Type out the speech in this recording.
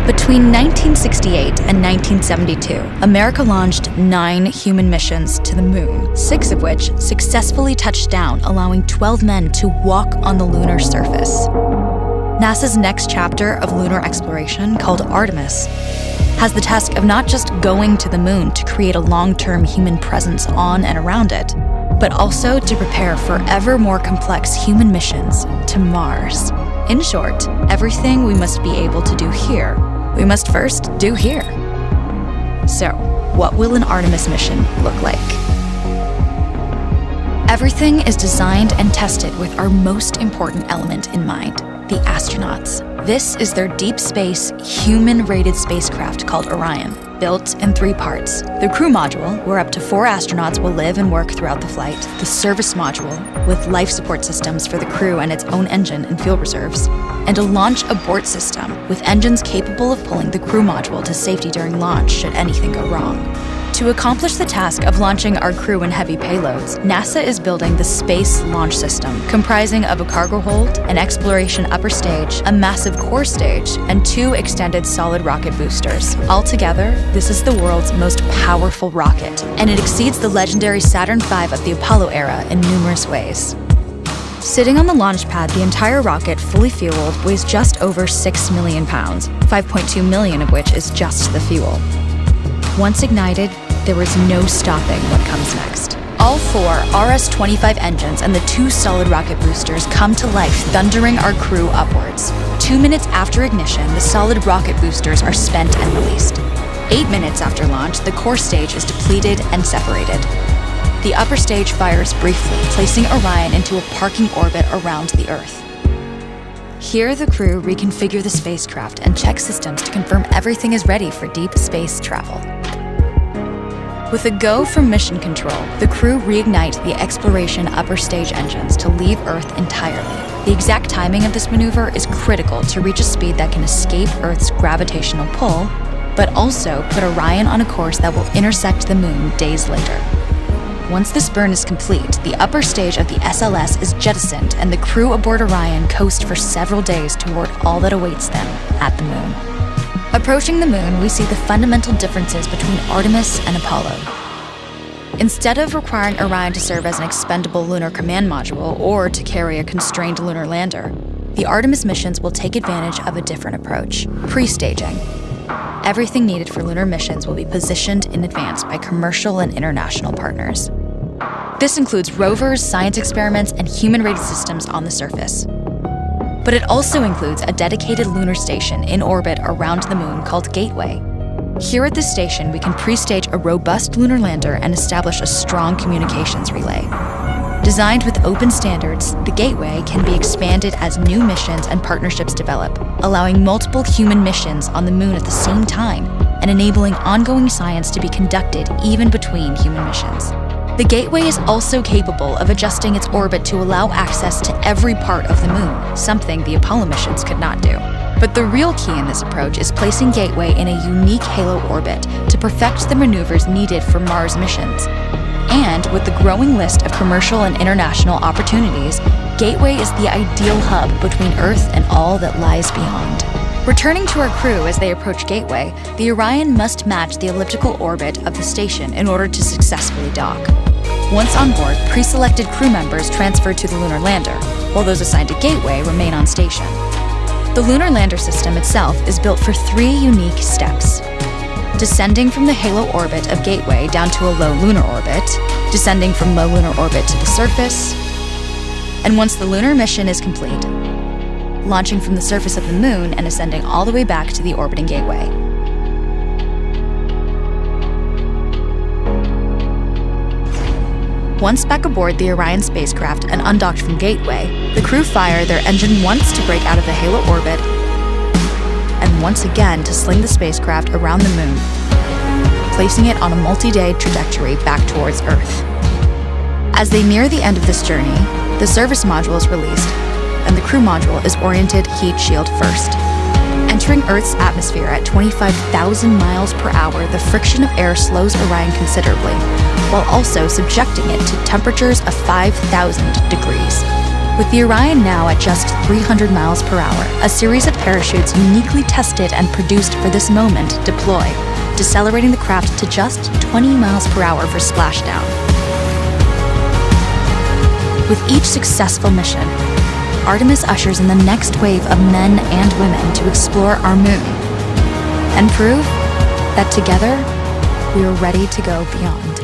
Between 1968 and 1972, America launched 9 human missions to the moon, 6 of which successfully touched down, allowing 12 men to walk on the lunar surface. NASA's next chapter of lunar exploration, called Artemis, has the task of not just going to the moon to create a long-term human presence on and around it, but also to prepare for ever more complex human missions to Mars. In short, everything we must be able to do here, we must first do here. So, what will an Artemis mission look like? Everything is designed and tested with our most important element in mind, the astronauts. This is their deep space, human-rated spacecraft called Orion, built in 3 parts. The crew module, where up to 4 astronauts will live and work throughout the flight. The service module, with life support systems for the crew and its own engine and fuel reserves. And a launch abort system, with engines capable of pulling the crew module to safety during launch should anything go wrong. To accomplish the task of launching our crew and heavy payloads, NASA is building the Space Launch System, comprising of a cargo hold, an exploration upper stage, a massive core stage, and 2 extended solid rocket boosters. Altogether, this is the world's most powerful rocket, and it exceeds the legendary Saturn V of the Apollo era in numerous ways. Sitting on the launch pad, the entire rocket, fully fueled, weighs just over 6 million pounds, 5.2 million of which is just the fuel. Once ignited, there is no stopping what comes next. All 4 RS-25 engines and the 2 solid rocket boosters come to life, thundering our crew upwards. 2 minutes after ignition, the solid rocket boosters are spent and released. 8 minutes after launch, the core stage is depleted and separated. The upper stage fires briefly, placing Orion into a parking orbit around the Earth. Here, the crew reconfigure the spacecraft and check systems to confirm everything is ready for deep space travel. With a go from mission control, the crew reignite the exploration upper stage engines to leave Earth entirely. The exact timing of this maneuver is critical to reach a speed that can escape Earth's gravitational pull, but also put Orion on a course that will intersect the moon days later. Once this burn is complete, the upper stage of the SLS is jettisoned and the crew aboard Orion coast for several days toward all that awaits them at the moon. Approaching the moon, we see the fundamental differences between Artemis and Apollo. Instead of requiring Orion to serve as an expendable lunar command module or to carry a constrained lunar lander, the Artemis missions will take advantage of a different approach: pre-staging. Everything needed for lunar missions will be positioned in advance by commercial and international partners. This includes rovers, science experiments, and human-rated systems on the surface. But it also includes a dedicated lunar station in orbit around the moon called Gateway. Here at this station, we can pre-stage a robust lunar lander and establish a strong communications relay. Designed with open standards, the Gateway can be expanded as new missions and partnerships develop, allowing multiple human missions on the moon at the same time and enabling ongoing science to be conducted even between human missions. The Gateway is also capable of adjusting its orbit to allow access to every part of the moon, something the Apollo missions could not do. But the real key in this approach is placing Gateway in a unique halo orbit to perfect the maneuvers needed for Mars missions. And with the growing list of commercial and international opportunities, Gateway is the ideal hub between Earth and all that lies beyond. Returning to our crew as they approach Gateway, the Orion must match the elliptical orbit of the station in order to successfully dock. Once on board, pre-selected crew members transfer to the lunar lander, while those assigned to Gateway remain on station. The lunar lander system itself is built for 3 unique steps: descending from the halo orbit of Gateway down to a low lunar orbit, descending from low lunar orbit to the surface, and once the lunar mission is complete, launching from the surface of the moon and ascending all the way back to the orbiting Gateway. Once back aboard the Orion spacecraft and undocked from Gateway, the crew fire their engine once to break out of the halo orbit and once again to sling the spacecraft around the moon, placing it on a multi-day trajectory back towards Earth. As they near the end of this journey, the service module is released, and the crew module is oriented heat shield first. Entering Earth's atmosphere at 25,000 miles per hour, the friction of air slows Orion considerably, while also subjecting it to temperatures of 5,000 degrees. With the Orion now at just 300 miles per hour, a series of parachutes uniquely tested and produced for this moment deploy, decelerating the craft to just 20 miles per hour for splashdown. With each successful mission, Artemis ushers in the next wave of men and women to explore our moon and prove that together we are ready to go beyond.